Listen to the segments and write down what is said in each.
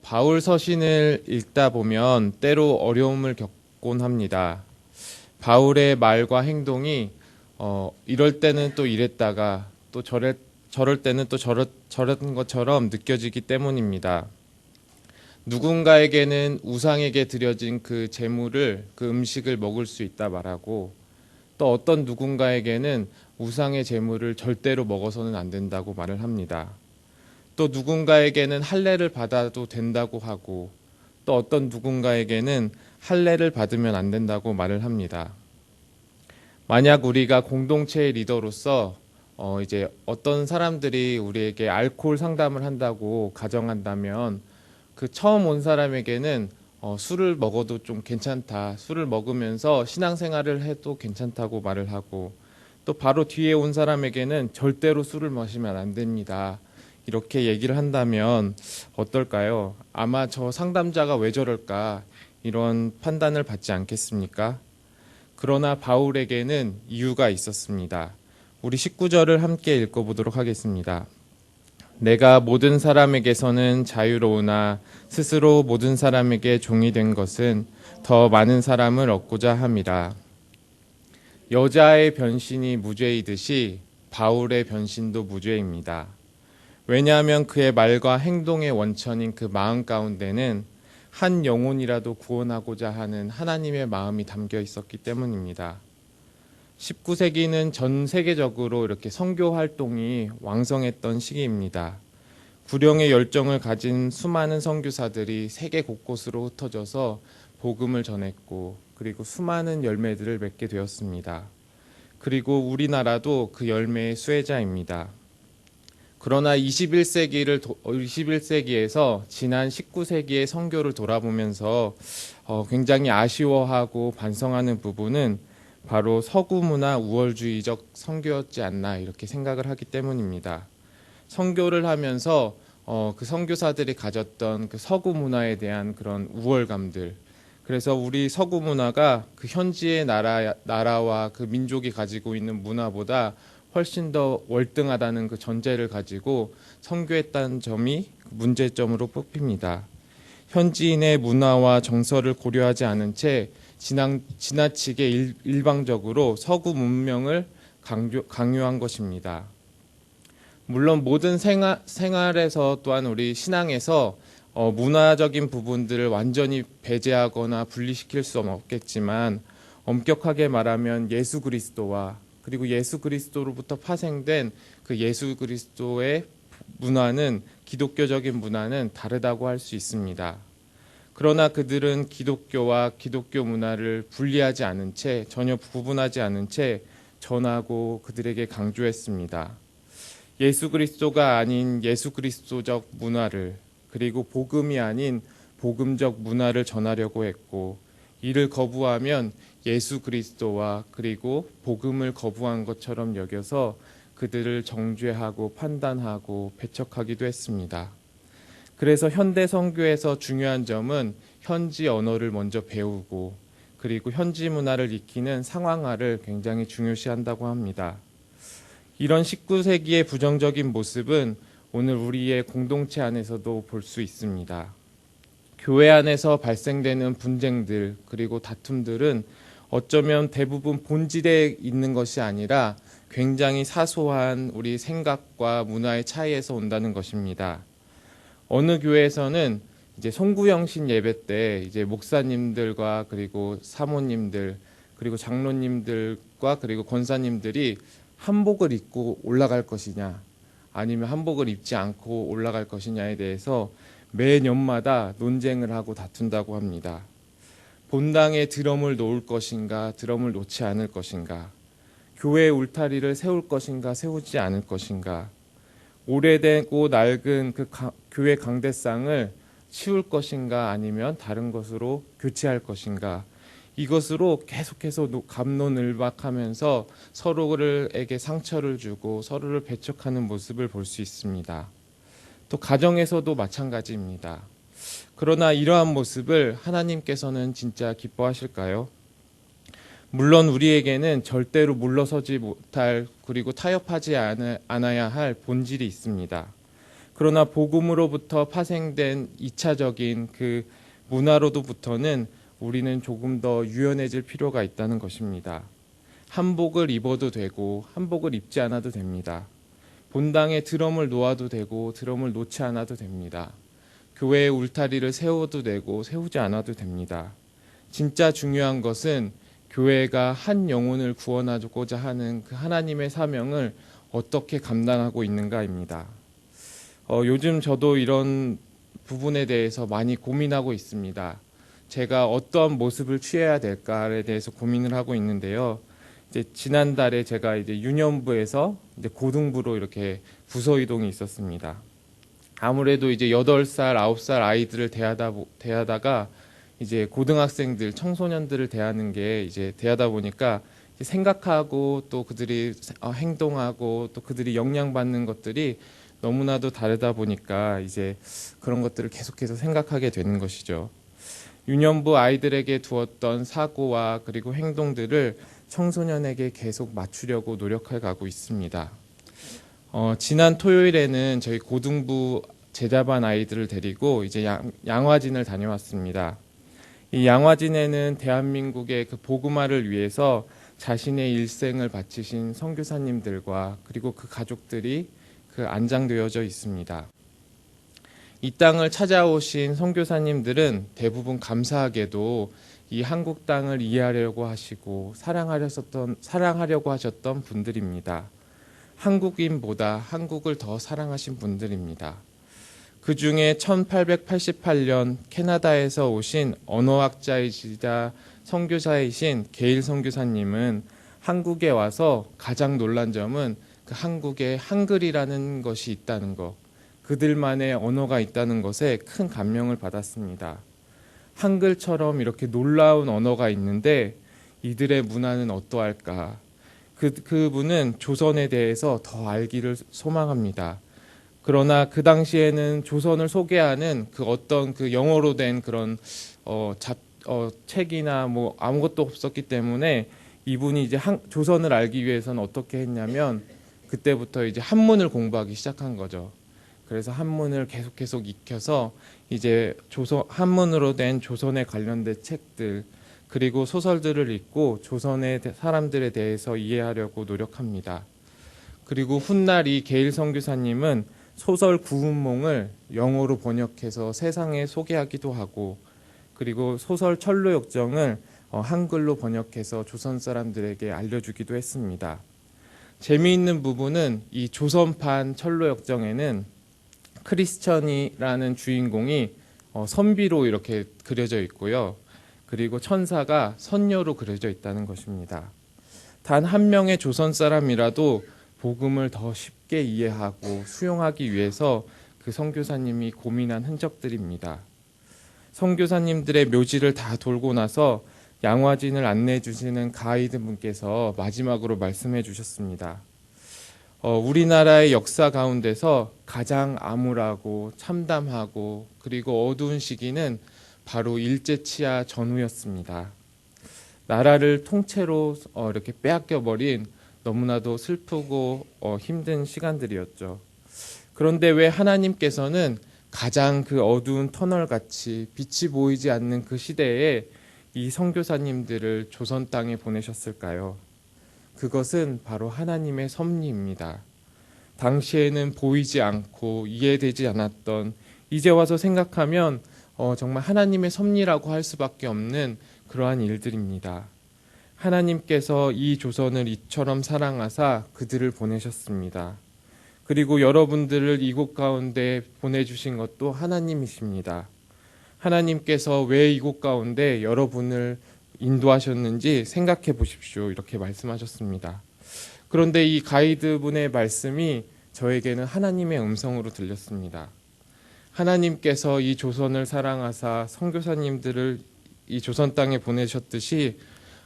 바울 서신을 읽다 보면 때로 어려움을 겪곤 합니다. 바울의 말과 행동이 이럴 때는 또 이랬다가 또 저럴 때는 또 저런 것처럼 느껴지기 때문입니다. 누군가에게는 우상에게 드려진 그 제물을, 그 음식을 먹을 수 있다 말하고, 또 어떤 누군가에게는 우상의 제물을 절대로 먹어서는 안 된다고 말을 합니다. 또 누군가에게는 할례를 받아도 된다고 하고, 또 어떤 누군가에게는 할례를 받으면 안 된다고 말을 합니다. 만약 우리가 공동체의 리더로서 이제 어떤 사람들이 우리에게 알코올 상담을 한다고 가정한다면, 그 처음 온 사람에게는 술을 먹어도 좀 괜찮다, 술을 먹으면서 신앙생활을 해도 괜찮다고 말을 하고, 또 바로 뒤에 온 사람에게는 절대로 술을 마시면 안 됩니다, 이렇게 얘기를 한다면 어떨까요? 아마 저 상담자가 왜 저럴까, 이런 판단을 받지 않겠습니까? 그러나 바울에게는 이유가 있었습니다. 우리 19절을 함께 읽어보도록 하겠습니다. 내가 모든 사람에게서는 자유로우나 스스로 모든 사람에게 종이 된 것은 더 많은 사람을 얻고자 함이라. 여자의 변신이 무죄이듯이 바울의 변신도 무죄입니다. 왜냐하면 그의 말과 행동의 원천인 그 마음 가운데는 한 영혼이라도 구원하고자 하는 하나님의 마음이 담겨 있었기 때문입니다. 19세기는 전 세계적으로 이렇게 선교 활동이 왕성했던 시기입니다. 구령의 열정을 가진 수많은 선교사들이 세계 곳곳으로 흩어져서 복음을 전했고, 그리고 수많은 열매들을 맺게 되었습니다. 그리고 우리나라도 그 열매의 수혜자입니다. 그러나 21세기에서 지난 19세기의 선교를 돌아보면서 굉장히 아쉬워하고 반성하는 부분은 바로 서구 문화 우월주의적 선교였지 않나, 이렇게 생각을 하기 때문입니다. 선교를 하면서 그 선교사들이 가졌던 그 서구 문화에 대한 그런 우월감들, 그래서 우리 서구 문화가 그 현지의 나라와 그 민족이 가지고 있는 문화보다 훨씬 더 월등하다는 그 전제를 가지고 선교했다는 점이 문제점으로 뽑힙니다. 현지인의 문화와 정서를 고려하지 않은 채 지나치게 일방적으로 서구 문명을 강요한 것입니다. 물론 모든 생활에서 또한 우리 신앙에서 문화적인 부분들을 완전히 배제하거나 분리시킬 수는 없겠지만, 엄격하게 말하면 예수 그리스도와 그리고 예수 그리스도로부터 파생된 그 예수 그리스도의 문화는, 기독교적인 문화는 다르다고 할 수 있습니다. 그러나 그들은 기독교와 기독교 문화를 분리하지 않은 채, 전혀 구분하지 않은 채 전하고 그들에게 강조했습니다. 예수 그리스도가 아닌 예수 그리스도적 문화를, 그리고 복음이 아닌 복음적 문화를 전하려고 했고, 이를 거부하면 예수 그리스도와 그리고 복음을 거부한 것처럼 여겨서 그들을 정죄하고 판단하고 배척하기도 했습니다. 그래서 현대 선교에서 중요한 점은 현지 언어를 먼저 배우고, 그리고 현지 문화를 익히는 상황화를 굉장히 중요시한다고 합니다. 이런 19세기의 부정적인 모습은 오늘 우리의 공동체 안에서도 볼 수 있습니다. 교회 안에서 발생되는 분쟁들, 그리고 다툼들은 어쩌면 대부분 본질에 있는 것이 아니라 굉장히 사소한 우리 생각과 문화의 차이에서 온다는 것입니다. 어느 교회에서는 이제 송구영신 예배 때 이제 목사님들과 그리고 사모님들, 그리고 장로님들과 그리고 권사님들이 한복을 입고 올라갈 것이냐, 아니면 한복을 입지 않고 올라갈 것이냐에 대해서 매년마다 논쟁을 하고 다툰다고 합니다. 본당에 드럼을 놓을 것인가, 드럼을 놓지 않을 것인가, 교회 울타리를 세울 것인가, 세우지 않을 것인가, 오래되고 낡은 그 교회 강대상을 치울 것인가, 아니면 다른 것으로 교체할 것인가, 이것으로 계속해서 갑론을박하면서 서로에게 상처를 주고 서로를 배척하는 모습을 볼 수 있습니다. 또 가정에서도 마찬가지입니다. 그러나 이러한 모습을 하나님께서는 진짜 기뻐하실까요? 물론 우리에게는 절대로 물러서지 못할, 그리고 타협하지 않아야 할 본질이 있습니다. 그러나 복음으로부터 파생된 2차적인 그 문화로부터는 우리는 조금 더 유연해질 필요가 있다는 것입니다. 한복을 입어도 되고 한복을 입지 않아도 됩니다. 본당에 드럼을 놓아도 되고 드럼을 놓지 않아도 됩니다. 교회에 울타리를 세워도 되고 세우지 않아도 됩니다. 진짜 중요한 것은 교회가 한 영혼을 구원하고자 하는 그 하나님의 사명을 어떻게 감당하고 있는가입니다. 요즘 저도 이런 부분에 대해서 많이 고민하고 있습니다. 제가 어떤 모습을 취해야 될까에 대해서 고민을 하고 있는데요. 이제 지난달에 제가 이제 유년부에서 이제 고등부로 이렇게 부서 이동이 있었습니다. 아무래도 이제 8살, 9살 아이들을 대하다가 이제 고등학생들, 청소년들을 대하는 게 이제 대하다 보니까 생각하고 또 그들이 행동하고 또 그들이 영향받는 것들이 너무나도 다르다 보니까 이제 그런 것들을 계속해서 생각하게 되는 것이죠. 유년부 아이들에게 두었던 사고와 그리고 행동들을 청소년에게 계속 맞추려고 노력해 가고 있습니다. 지난 토요일에는 저희 고등부 제자반 아이들을 데리고 이제 양화진을 다녀왔습니다. 이 양화진에는 대한민국의 그 복음화를 위해서 자신의 일생을 바치신 선교사님들과 그리고 그 가족들이 그 안장되어져 있습니다. 이 땅을 찾아오신 선교사님들은 대부분 감사하게도 이 한국 땅을 이해하려고 하시고 사랑하려고 하셨던 분들입니다. 한국인보다 한국을 더 사랑하신 분들입니다. 그 중에 1888년 캐나다에서 오신 언어학자이시자 선교사이신 게일 선교사님은 한국에 와서 가장 놀란 점은 그 한국에 한글이라는 것이 있다는 것, 그들만의 언어가 있다는 것에 큰 감명을 받았습니다. 한글처럼 이렇게 놀라운 언어가 있는데 이들의 문화는 어떠할까? 그분은 조선에 대해서 더 알기를 소망합니다. 그러나 그 당시에는 조선을 소개하는 그 어떤 그 영어로 된 그런 책이나 뭐 아무것도 없었기 때문에 이분이 이제 조선을 알기 위해서는 어떻게 했냐면 그때부터 이제 한문을 공부하기 시작한 거죠. 그래서 한문을 계속 익혀서 이제 한문으로 된 조선에 관련된 책들 그리고 소설들을 읽고 조선의 사람들에 대해서 이해하려고 노력합니다. 그리고 훗날 게일 선교사님은 소설 구운몽을 영어로 번역해서 세상에 소개하기도 하고 그리고 소설 철로역정을 한글로 번역해서 조선 사람들에게 알려주기도 했습니다. 재미있는 부분은 이 조선판 철로역정에는 크리스천이라는 주인공이 선비로 이렇게 그려져 있고요. 그리고 천사가 선녀로 그려져 있다는 것입니다. 단 한 명의 조선 사람이라도 복음을 더 쉽게 이해하고 수용하기 위해서 그 선교사님이 고민한 흔적들입니다. 선교사님들의 묘지를 다 돌고 나서 양화진을 안내해 주시는 가이드 분께서 마지막으로 말씀해 주셨습니다. 우리나라의 역사 가운데서 가장 암울하고 참담하고 그리고 어두운 시기는 바로 일제치하 전후였습니다. 나라를 통째로 이렇게 빼앗겨버린 너무나도 슬프고 힘든 시간들이었죠. 그런데 왜 하나님께서는 가장 그 어두운 터널같이 빛이 보이지 않는 그 시대에 이 선교사님들을 조선 땅에 보내셨을까요? 그것은 바로 하나님의 섭리입니다. 당시에는 보이지 않고 이해되지 않았던 이제 와서 생각하면 정말 하나님의 섭리라고 할 수밖에 없는 그러한 일들입니다. 하나님께서 이 조선을 이처럼 사랑하사 그들을 보내셨습니다. 그리고 여러분들을 이곳 가운데 보내주신 것도 하나님이십니다. 하나님께서 왜 이곳 가운데 여러분을 인도하셨는지 생각해 보십시오. 이렇게 말씀하셨습니다. 그런데 이 가이드분의 말씀이 저에게는 하나님의 음성으로 들렸습니다. 하나님께서 이 조선을 사랑하사 선교사님들을 이 조선 땅에 보내셨듯이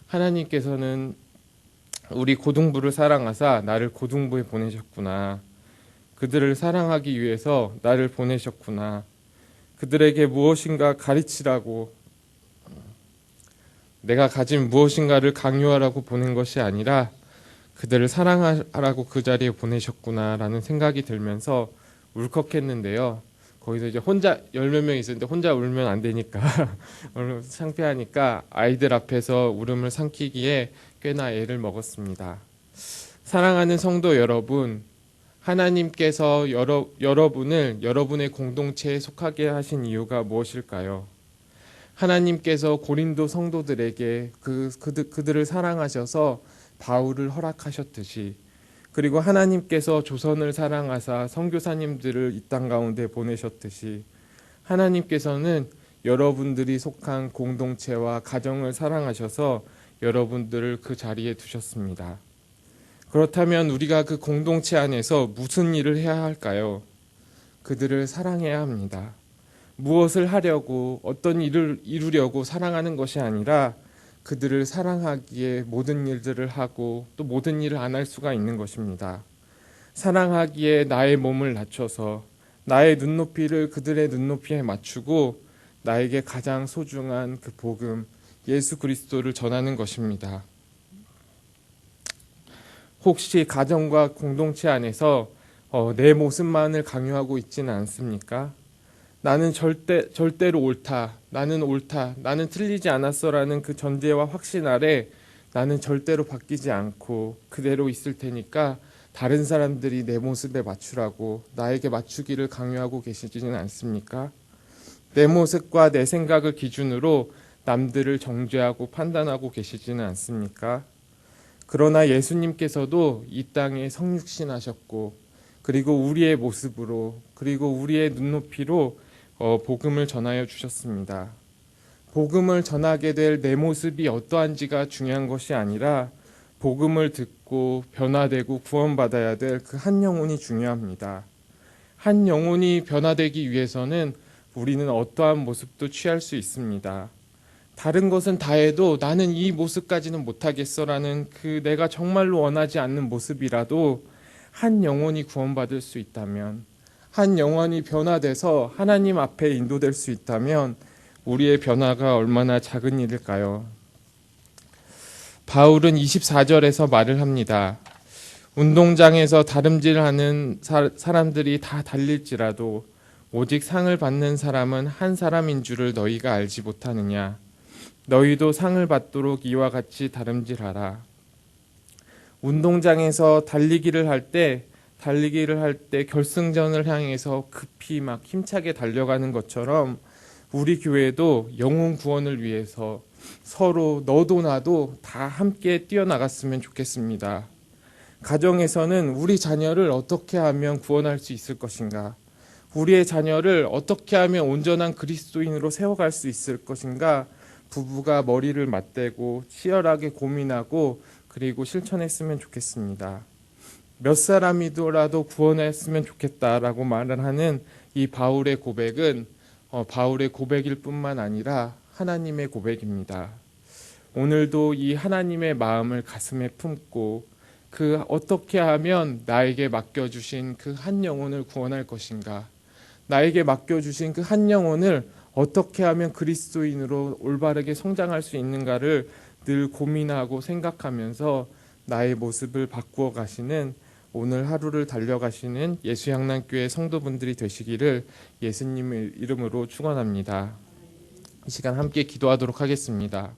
하나님께서는 우리 고등부를 사랑하사 나를 고등부에 보내셨구나. 그들을 사랑하기 위해서 나를 보내셨구나. 그들에게 무엇인가 가르치라고 내가 가진 무엇인가를 강요하라고 보낸 것이 아니라 그들을 사랑하라고 그 자리에 보내셨구나라는 생각이 들면서 울컥했는데요. 거기서 이제 혼자 10몇 명 있었는데 혼자 울면 안 되니까 창피하니까 아이들 앞에서 울음을 삼키기에 꽤나 애를 먹었습니다. 사랑하는 성도 여러분, 하나님께서 여러분을 여러분의 공동체에 속하게 하신 이유가 무엇일까요? 하나님께서 고린도 성도들에게 그들을 사랑하셔서 바울을 허락하셨듯이, 그리고 하나님께서 조선을 사랑하사 선교사님들을 이 땅 가운데 보내셨듯이, 하나님께서는 여러분들이 속한 공동체와 가정을 사랑하셔서 여러분들을 그 자리에 두셨습니다. 그렇다면 우리가 그 공동체 안에서 무슨 일을 해야 할까요? 그들을 사랑해야 합니다. 무엇을 하려고, 어떤 일을 이루려고 사랑하는 것이 아니라 그들을 사랑하기에 모든 일들을 하고 또 모든 일을 안 할 수가 있는 것입니다. 사랑하기에 나의 몸을 낮춰서 나의 눈높이를 그들의 눈높이에 맞추고 나에게 가장 소중한 그 복음, 예수 그리스도를 전하는 것입니다. 혹시 가정과 공동체 안에서 내 모습만을 강요하고 있지는 않습니까? 나는 절대로 옳다, 나는 틀리지 않았어라는 그 전제와 확신 아래 나는 절대로 바뀌지 않고 그대로 있을 테니까 다른 사람들이 내 모습에 맞추라고 나에게 맞추기를 강요하고 계시지는 않습니까? 내 모습과 내 생각을 기준으로 남들을 정죄하고 판단하고 계시지는 않습니까? 그러나 예수님께서도 이 땅에 성육신하셨고, 그리고 우리의 모습으로, 그리고 우리의 눈높이로 복음을 전하여 주셨습니다. 복음을 전하게 될 내 모습이 어떠한지가 중요한 것이 아니라 복음을 듣고 변화되고 구원받아야 될 그 한 영혼이 중요합니다. 한 영혼이 변화되기 위해서는 우리는 어떠한 모습도 취할 수 있습니다. 다른 것은 다 해도 나는 이 모습까지는 못하겠어라는 그 내가 정말로 원하지 않는 모습이라도 한 영혼이 구원받을 수 있다면, 한 영혼이 변화돼서 하나님 앞에 인도될 수 있다면 우리의 변화가 얼마나 작은 일일까요? 바울은 24절에서 말을 합니다. 운동장에서 다름질하는 사람들이 다 달릴지라도 오직 상을 받는 사람은 한 사람인 줄을 너희가 알지 못하느냐? 너희도 상을 받도록 이와 같이 다름질하라. 운동장에서 달리기를 할 때 결승전을 향해서 급히 막 힘차게 달려가는 것처럼 우리 교회도 영혼 구원을 위해서 서로 너도 나도 다 함께 뛰어나갔으면 좋겠습니다. 가정에서는 우리 자녀를 어떻게 하면 구원할 수 있을 것인가? 우리의 자녀를 어떻게 하면 온전한 그리스도인으로 세워갈 수 있을 것인가? 부부가 머리를 맞대고 치열하게 고민하고 그리고 실천했으면 좋겠습니다. 몇 사람이더라도 구원했으면 좋겠다라고 말을 하는 이 바울의 고백은 바울의 고백일 뿐만 아니라 하나님의 고백입니다. 오늘도 이 하나님의 마음을 가슴에 품고 그 어떻게 하면 나에게 맡겨주신 그 한 영혼을 구원할 것인가, 나에게 맡겨주신 그 한 영혼을 어떻게 하면 그리스도인으로 올바르게 성장할 수 있는가를 늘 고민하고 생각하면서 나의 모습을 바꾸어 가시는 오늘 하루를 달려가시는 예수향락교회 성도분들이 되시기를 예수님의 이름으로 축원합니다. 이 시간 함께 기도하도록 하겠습니다.